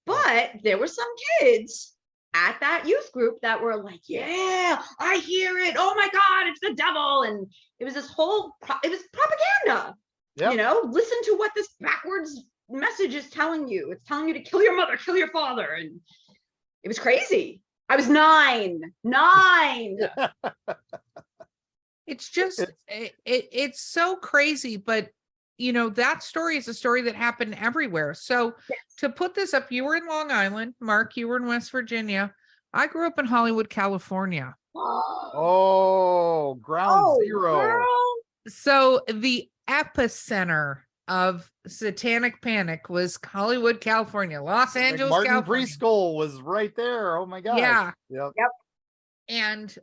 But there were some kids at that youth group that were like, yeah, I hear it. Oh my God, it's the devil. And it was this whole, it was propaganda. You know, listen to what this backwards message is telling you. It's telling you to kill your mother, kill your father. And it was crazy. I was 9. It's just, it's so crazy, but you know, that story is a story that happened everywhere. So to put this up, you were in Long Island, Mark, you were in West Virginia. I grew up in Hollywood, California. Oh, ground zero. Girl. So the epicenter of satanic panic was Hollywood, California, Los Angeles, Martin California. Preschool was right there. Oh my God. Yeah. Yep. And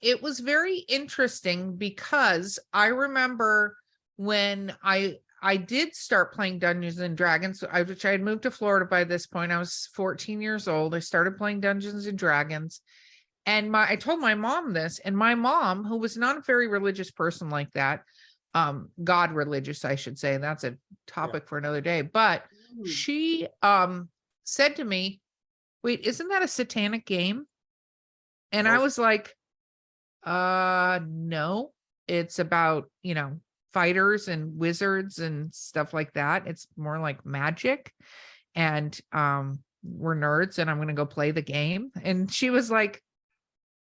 it was very interesting because I remember when I did start playing Dungeons and Dragons, which I had moved to Florida by this point. I was 14 years old. I started playing Dungeons and Dragons. And I told my mom this, and my mom, who was not a very religious person like that, God religious, I should say, that's a topic for another day, but she said to me, wait, isn't that a satanic game? And I was like, no, it's about, you know, fighters and wizards and stuff like that. It's more like magic, and we're nerds, and I'm going to go play the game. And she was like,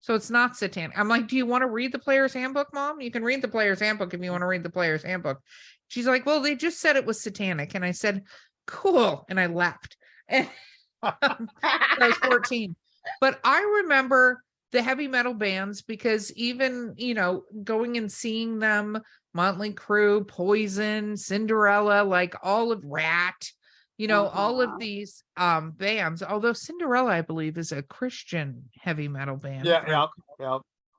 so it's not satanic. I'm like, do you want to read the player's handbook, Mom? You can read the player's handbook if you want to read the player's handbook. She's like, well, they just said it was satanic. And I said, cool. And I left. And I was 14. But I remember the heavy metal bands because even, you know, going and seeing them, Motley Crue, Poison, Cinderella, like all of Rat, you know, all of these bands, although Cinderella, I believe, is a Christian heavy metal band. Yeah.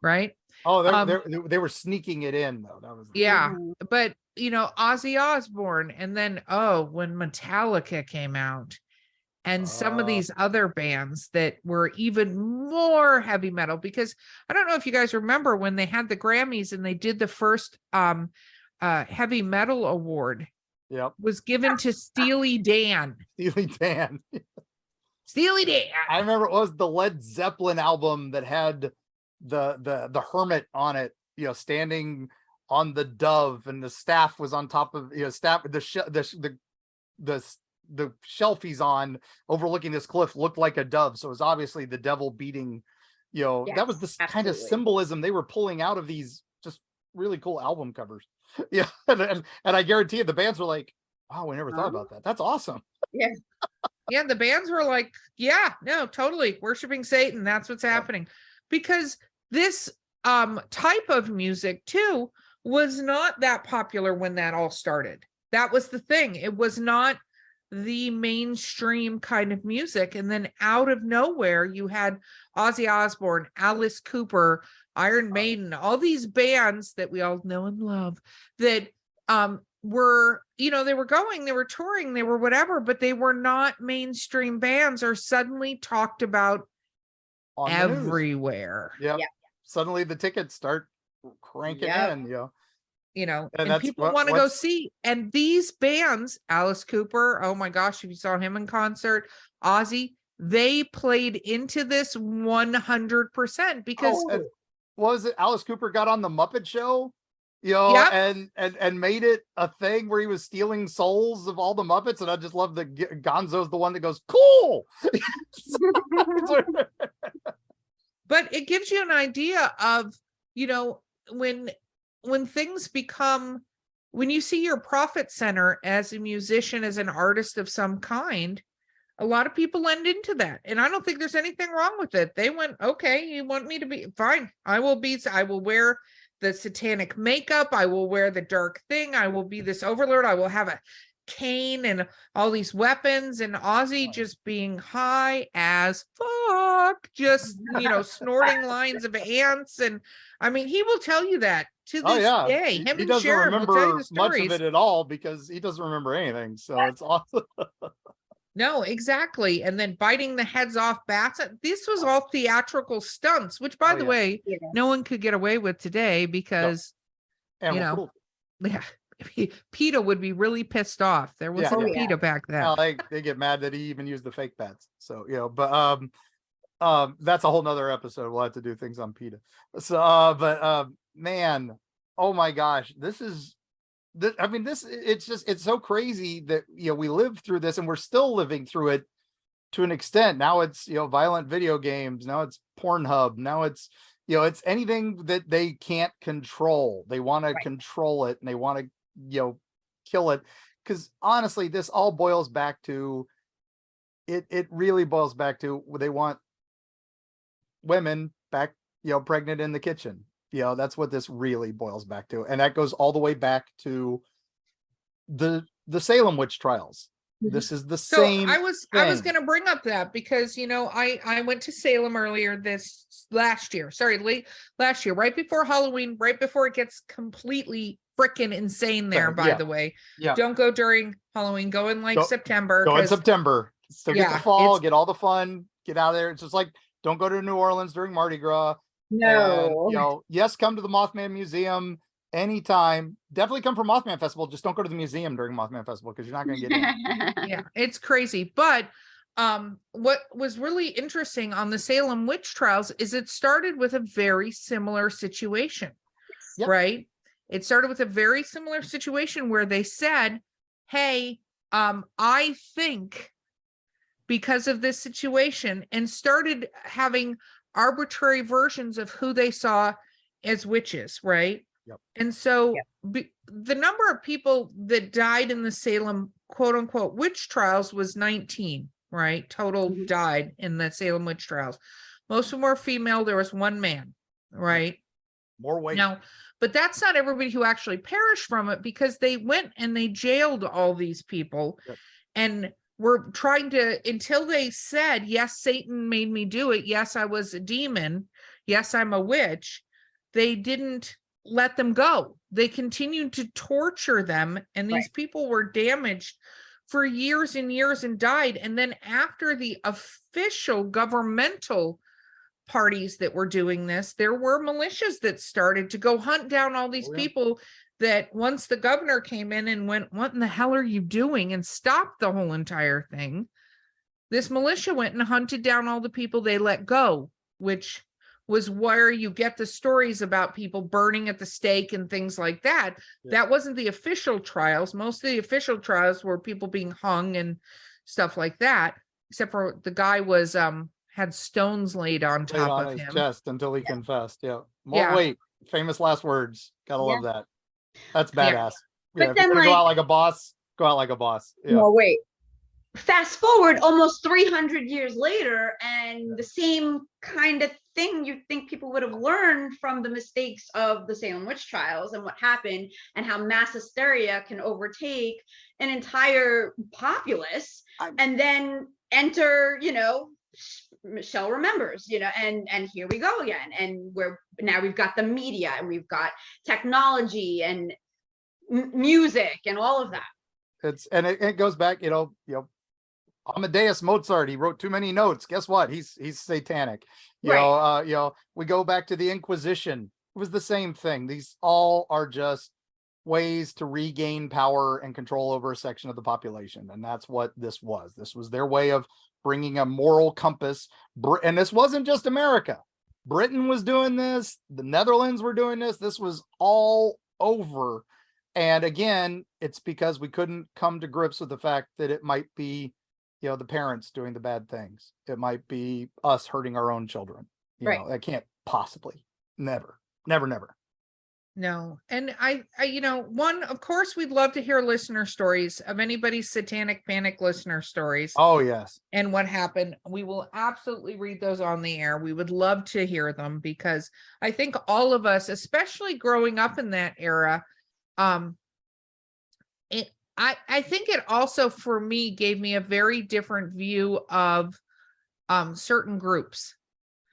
Right. Oh, they were sneaking it in though. That was But you know, Ozzy Osbourne, and then when Metallica came out, and some of these other bands that were even more heavy metal, because I don't know if you guys remember when they had the Grammys and they did the first heavy metal award. Was given to Steely Dan. Steely Dan. I remember it was the Led Zeppelin album that had the hermit on it, you know, standing on the dove, and the staff was on top of, you know, the shelf he's on overlooking this cliff looked like a dove. So it was obviously the devil beating, you know, that was the kind of symbolism they were pulling out of these just really cool album covers. Yeah. And I guarantee you the bands were like, wow, we never thought about that. That's awesome. Yeah. Yeah. The bands were like, yeah, no, totally worshiping Satan. That's what's happening. Because this type of music too was not that popular when that all started. That was the thing. It was not the mainstream kind of music. And then out of nowhere, you had Ozzy Osbourne, Alice Cooper, Iron Maiden, all these bands that we all know and love that were, you know, they were touring, they were whatever, but they were not mainstream bands or suddenly talked about on everywhere. Yeah. Suddenly the tickets start cranking in, you know, and people want to go see. And these bands, Alice Cooper, oh my gosh, if you saw him in concert, Ozzy, they played into this 100% because was it Alice Cooper got on the Muppet Show, you know, and made it a thing where he was stealing souls of all the Muppets, and I just love the Gonzo's the one that goes cool. But it gives you an idea of, you know, when things become, when you see your profit center as a musician, as an artist of some kind, a lot of people lend into that. And I don't think there's anything wrong with it. They went, okay, you want me to be fine. I will wear the satanic makeup. I will wear the dark thing. I will be this overlord. I will have a cane and all these weapons, and Ozzy just being high as fuck, just, you know, snorting lines of ants. And I mean, he will tell you that to this day. He doesn't remember much of it at all because he doesn't remember anything. So it's awesome. No, exactly. And then biting the heads off bats. This was all theatrical stunts, which, by Oh, the yeah. way, Yeah. no one could get away with today because, And you know, yeah, PETA would be really pissed off. There wasn't Oh, yeah. PETA back then. well, they get mad that he even used the fake bats. So, but that's a whole nother episode. We'll have to do things on PETA. So man, oh my gosh, this is it's so crazy that we lived through this and we're still living through it to an extent. Now it's violent video games, now it's Pornhub, now it's it's anything that they can't control. They want to control it and they want to kill it, because honestly this all boils back to it really boils back to they want women back pregnant in the kitchen. That's what this really boils back to, and that goes all the way back to the Salem witch trials. This is the same. I was going to bring up that because I went to Salem earlier last year, right before Halloween, right before it gets completely freaking insane there. By the way, don't go during Halloween. Go in September. Go in September. Still get the fall, get all the fun, get out of there. It's just like, don't go to New Orleans during Mardi Gras. No. And, yes, come to the Mothman Museum anytime. Definitely come for Mothman Festival. Just don't go to the museum during Mothman Festival because you're not going to get in. Yeah, it's crazy. But what was really interesting on the Salem witch trials is it started with a very similar situation, right? It started with a very similar situation where they said, hey, I think because of this situation, and started having arbitrary versions of who they saw as witches, right? Yep. And so the number of people that died in the Salem quote unquote witch trials was 19, right? Total died in the Salem witch trials. Most of them were female. There was one man, right? More weight. Now, but that's not everybody who actually perished from it, because they went and they jailed all these people and were trying to, until they said, yes, Satan made me do it. Yes, I was a demon. Yes, I'm a witch. They didn't let them go. They continued to torture them. And these people were damaged for years and years and died. And then after the official governmental parties that were doing this, there were militias that started to go hunt down all these people that once the governor came in and went, what in the hell are you doing? And stopped the whole entire thing. This militia went and hunted down all the people they let go, which was where you get the stories about people burning at the stake and things like that. That wasn't the official trials. Most of the official trials were people being hung and stuff like that, except for the guy was had stones laid on top of his him chest until he confessed. More weight. Famous last words. Gotta love that. That's badass. But if then, you're gonna go out like a boss, go out like a boss. No, wait. Fast forward almost 300 years later, and the same kind of thing you'd think people would have learned from the mistakes of the Salem witch trials and what happened, and how mass hysteria can overtake an entire populace. And then enter, Michelle remembers, and here we go again. And now we've got the media, and we've got technology and music and all of that. It goes back, Amadeus Mozart, he wrote too many notes. Guess what? He's satanic. We go back to the Inquisition. It was the same thing. These all are just ways to regain power and control over a section of the population. And that's what this was. This was their way of bringing a moral compass. And this wasn't just America. Britain was doing this. The Netherlands were doing this. This was all over. And again, it's because we couldn't come to grips with the fact that it might be, the parents doing the bad things. It might be us hurting our own children. That can't possibly. Never. No. And I one, of course, we'd love to hear listener stories of anybody's satanic panic listener stories. Oh, yes. And what happened. We will absolutely read those on the air. We would love to hear them, because I think all of us, especially growing up in that era, I think it also, for me, gave me a very different view of certain groups.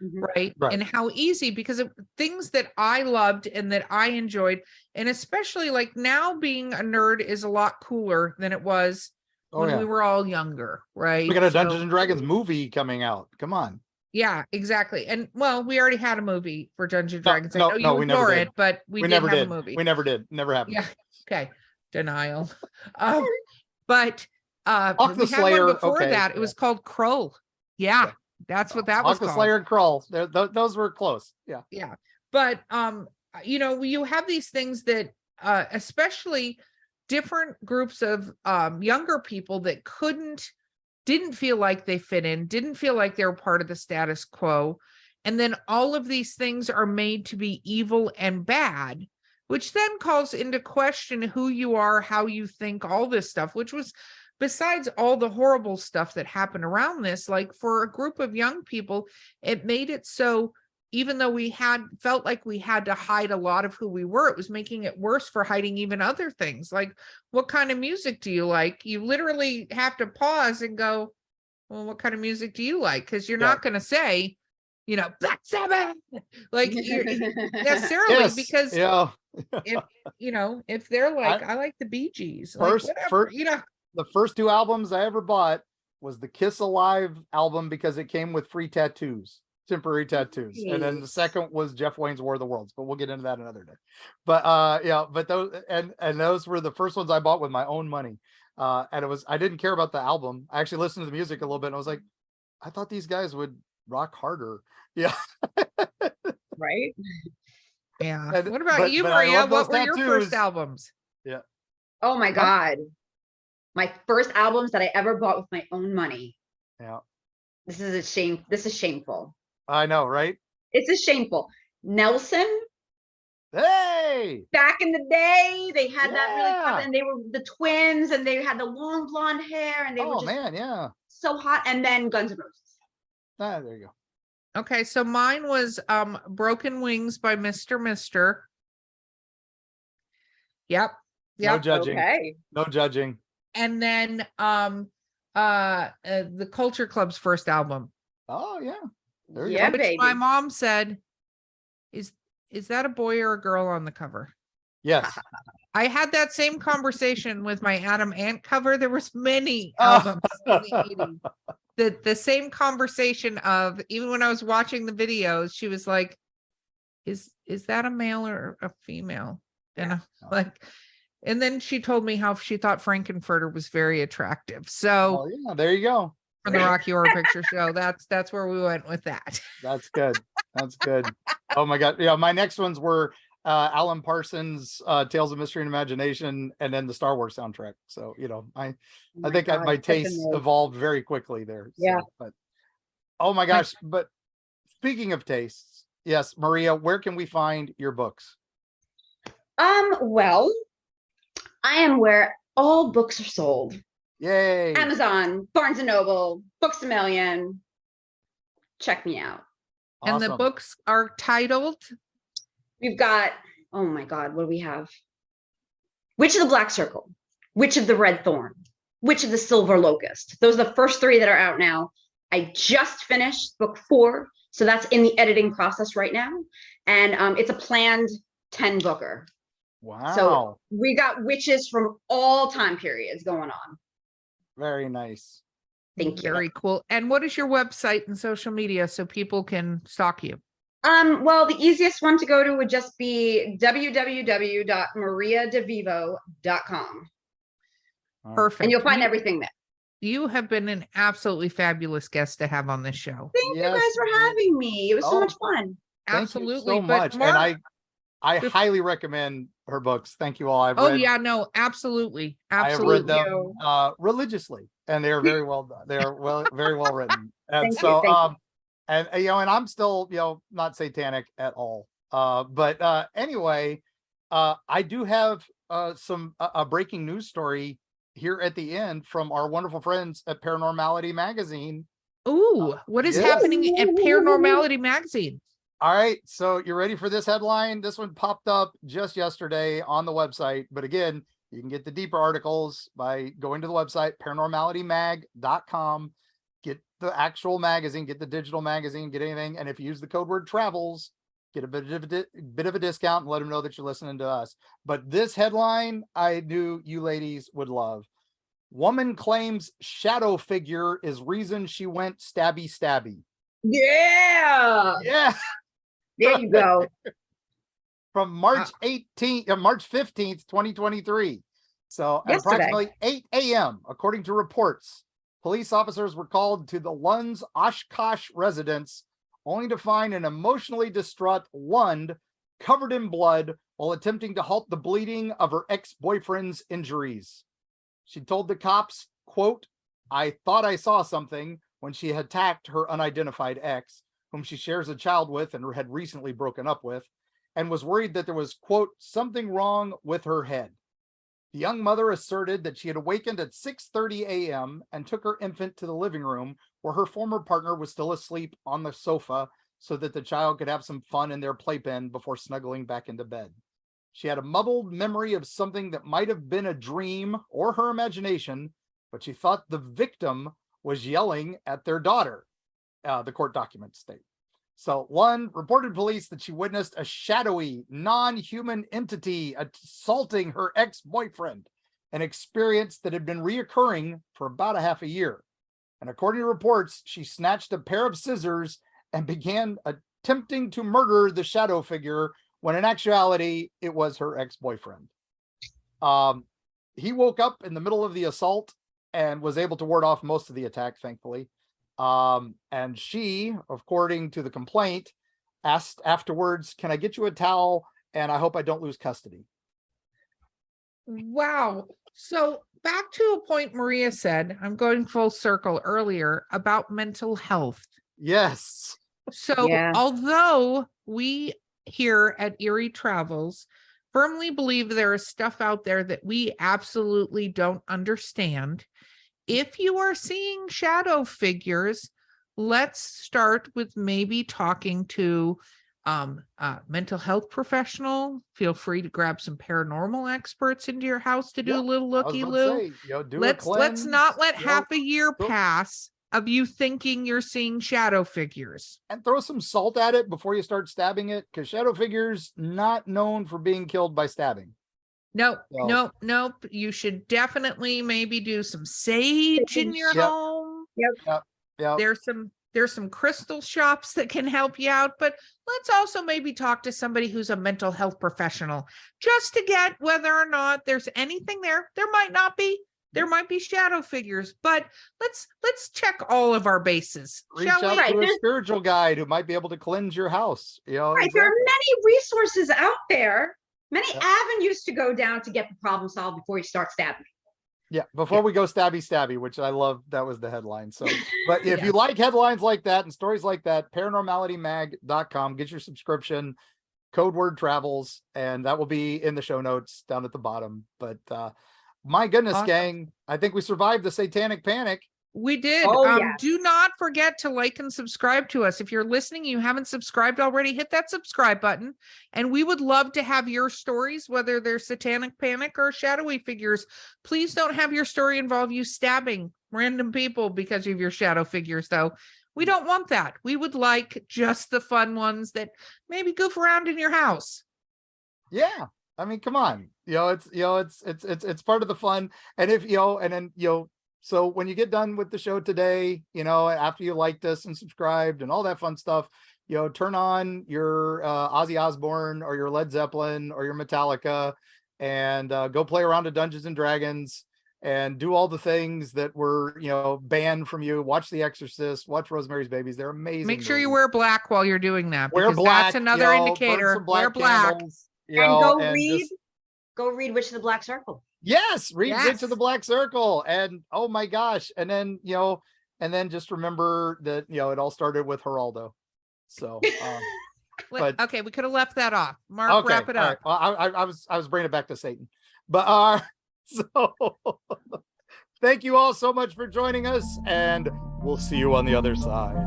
Right. And how easy, because of things that I loved and that I enjoyed, and especially like now being a nerd is a lot cooler than it was Oh when yeah. we were all younger, right? We got a So- Dungeons and Dragons movie coming out. Come on. Yeah, exactly. And well, we already had a movie for Dungeons and No, Dragons. I no, know no, you we never ignore did. it, but we We did never have did. a movie. We never did. Never happened. Yeah. Okay. Denial. Um, but Hawk the we had Slayer, one before okay, that. It yeah. was called Kroll. Yeah, Yeah. that's what that was Hawk the called. Slayer and Krull. Those were close. Yeah. Yeah. But you have these things that especially different groups of younger people that didn't feel like they fit in, didn't feel like they were part of the status quo. And then all of these things are made to be evil and bad, which then calls into question who you are, how you think, all this stuff, which was besides all the horrible stuff that happened around this, like for a group of young people, it made it so even though we felt like we had to hide a lot of who we were, it was making it worse for hiding even other things. Like, what kind of music do you like? You literally have to pause and go, well, what kind of music do you like? Because you're not going to say, Black Sabbath, like necessarily, Yes. because Yeah. if they're like, I like the Bee Gees, like, whatever, The first two albums I ever bought was the Kiss Alive album because it came with free tattoos, temporary tattoos. And then the second was Jeff Wayne's War of the Worlds, but we'll get into that another day. But but those and those were the first ones I bought with my own money. And I didn't care about the album. I actually listened to the music a little bit and I was like, I thought these guys would rock harder. Yeah. Right. Yeah. And- What about but- you, but I Maria? love What those were your first tattoos. albums? Yeah. Oh my God. My first albums that I ever bought with my own money. Yeah. This is a shame. This is shameful. I know, right? It's a shameful. Nelson, Hey. back in the day, they had that really Yeah. fun, and they were the twins, and they had the long blonde hair, and they were Oh just man, yeah. so hot. And then Guns N' Roses. Ah, there you go. Okay, so mine was Broken Wings by Mr. Mister. Yep. No Yep. judging. Okay. No judging. And then the Culture Club's first album, Oh yeah. There you Yeah, go. which baby. my mom said, is that a boy or a girl on the cover? Yes. I had that same conversation with my Adam Ant cover. There was many Oh. albums in the 80s. The same conversation of, even when I was watching the videos, she was like, is that a male or a female? And I'm like, and then she told me how she thought Frankenfurter was very attractive. So Oh yeah, there you go. from the Rocky Horror Picture Show, that's where we went with that. That's good. That's good. Oh my God. Yeah, my next ones were Alan Parsons, Tales of Mystery and Imagination, and then the Star Wars soundtrack. So, I Oh think God, my such a tastes nerd. evolved very quickly there. Yeah. But oh my gosh. But speaking of tastes, yes, Maria, where can we find your books? Well, I am where all books are sold. Yay. Amazon, Barnes and Noble, Books a Million. Check me out. And the Awesome. books are titled, We've got, oh my God, what do we have? Witch of the Black Circle, Witch of the Red Thorn, Witch of the Silver Locust. Those are the first three that are out now. I just finished book 4, so that's in the editing process right now. And it's a planned 10 booker. Wow. So we got witches from all time periods going on. Very nice. Thank you. very cool. And what is your website and social media so people can stalk you? Well, the easiest one to go to would just be www.mariadevivo.com. Perfect. And you'll find You- everything there. You have been an absolutely fabulous guest to have on this show. Thank Yes. you guys for having me. It was so Oh, much fun. Thank Absolutely. you so But much. Mark- And I Bef- highly recommend her books. Thank you all. I've oh read yeah, no, absolutely. I have Absolutely. read them religiously, and they are very well done. They are very well written. And Thank you, so thank you. and and I'm still not satanic at all. But anyway, I do have some a breaking news story here at the end from our wonderful friends at Paranormality Magazine. Ooh, what is Yes. happening at Paranormality Magazine? All right, so you ready for this headline? This one popped up just yesterday on the website, but again, you can get the deeper articles by going to the website paranormalitymag.com. Get the actual magazine, get the digital magazine, get anything, and if you use the code word travels, get a bit of a discount and let them know that you're listening to us. But this headline, I knew you ladies would love. Woman claims shadow figure is reason she went stabby stabby. Yeah. Yeah. There you go. From March 15th, 2023. So at Yesterday. approximately 8 a.m., according to reports, police officers were called to the Lund's Oshkosh residence only to find an emotionally distraught Lund covered in blood while attempting to halt the bleeding of her ex-boyfriend's injuries. She told the cops, quote, "I thought I saw something," when she attacked her unidentified ex, whom she shares a child with and had recently broken up with, and was worried that there was, quote, "something wrong with her head." The young mother asserted that she had awakened at 6:30 a.m. and took her infant to the living room where her former partner was still asleep on the sofa so that the child could have some fun in their playpen before snuggling back into bed. She had a muddled memory of something that might have been a dream or her imagination, but she thought the victim was yelling at their daughter, the court documents state. So Lund reported to police that she witnessed a shadowy, non-human entity assaulting her ex-boyfriend, an experience that had been reoccurring for about a half a year. And according to reports, she snatched a pair of scissors and began attempting to murder the shadow figure when in actuality, it was her ex-boyfriend. He woke up in the middle of the assault and was able to ward off most of the attack, thankfully. And she, according to the complaint, asked afterwards, "Can I get you a towel? And I hope I don't lose custody." Wow. So back to a point Maria said, I'm going full circle earlier about mental health. Yes. So Yeah. although we here at Eerie Travels firmly believe there is stuff out there that we absolutely don't understand, if you are seeing shadow figures, let's start with maybe talking to a mental health professional. Feel free to grab some paranormal experts into your house to do Yeah, a little I was looky about to loo. say, do a Let's cleanse, not let you know, half a year throw- pass of you thinking you're seeing shadow figures. and throw some salt at it before you start stabbing it, because shadow figures not known for being killed by stabbing. Nope, So- nope. You should definitely maybe do some sage in your Yep. home. Yeah. There's some crystal shops that can help you out, but let's also maybe talk to somebody who's a mental health professional just to get whether or not there's anything there. There might not be. There might be shadow figures, but let's check all of our bases. Reach Shall out we? to a spiritual guide who might be able to cleanse your house. Right. There are many resources out there, many Yep. avenues to go down to get the problem solved before you start stabbing. Yeah, before we go stabby stabby, which I love, that was the headline. So, but if Yeah. you like headlines like that and stories like that, paranormalitymag.com, get your subscription, code word travels, and that will be in the show notes down at the bottom. But my goodness, Awesome. gang, I think we survived the satanic panic. We did. Oh, yeah. Do not forget to like and subscribe to us. If you're listening, you haven't subscribed already, hit that subscribe button. And we would love to have your stories, whether they're satanic panic or shadowy figures. Please don't have your story involve you stabbing random people because of your shadow figures, though. We don't want that. We would like just the fun ones that maybe goof around in your house. Yeah. I mean, come on. It's part of the fun. And if, and then, so when you get done with the show today, after you liked us and subscribed and all that fun stuff, turn on your Ozzy Osbourne or your Led Zeppelin or your Metallica and go play around to Dungeons and Dragons and do all the things that were, banned from you. Watch The Exorcist, watch Rosemary's Babies. They're amazing. Make sure you movies. wear black while you're doing that. Wear Because black, that's another burn indicator. some Wear black. candles, And go and read. just- Go read Witch of the Black Circle. Yes, read Witch Yes. of the Black Circle. And oh my gosh. And then, just remember that, it all started with Geraldo. So, but- Okay, we could have left that off. Mark, okay. wrap it all up. right. Well, I was bringing it back to Satan, but, so thank you all so much for joining us and we'll see you on the other side.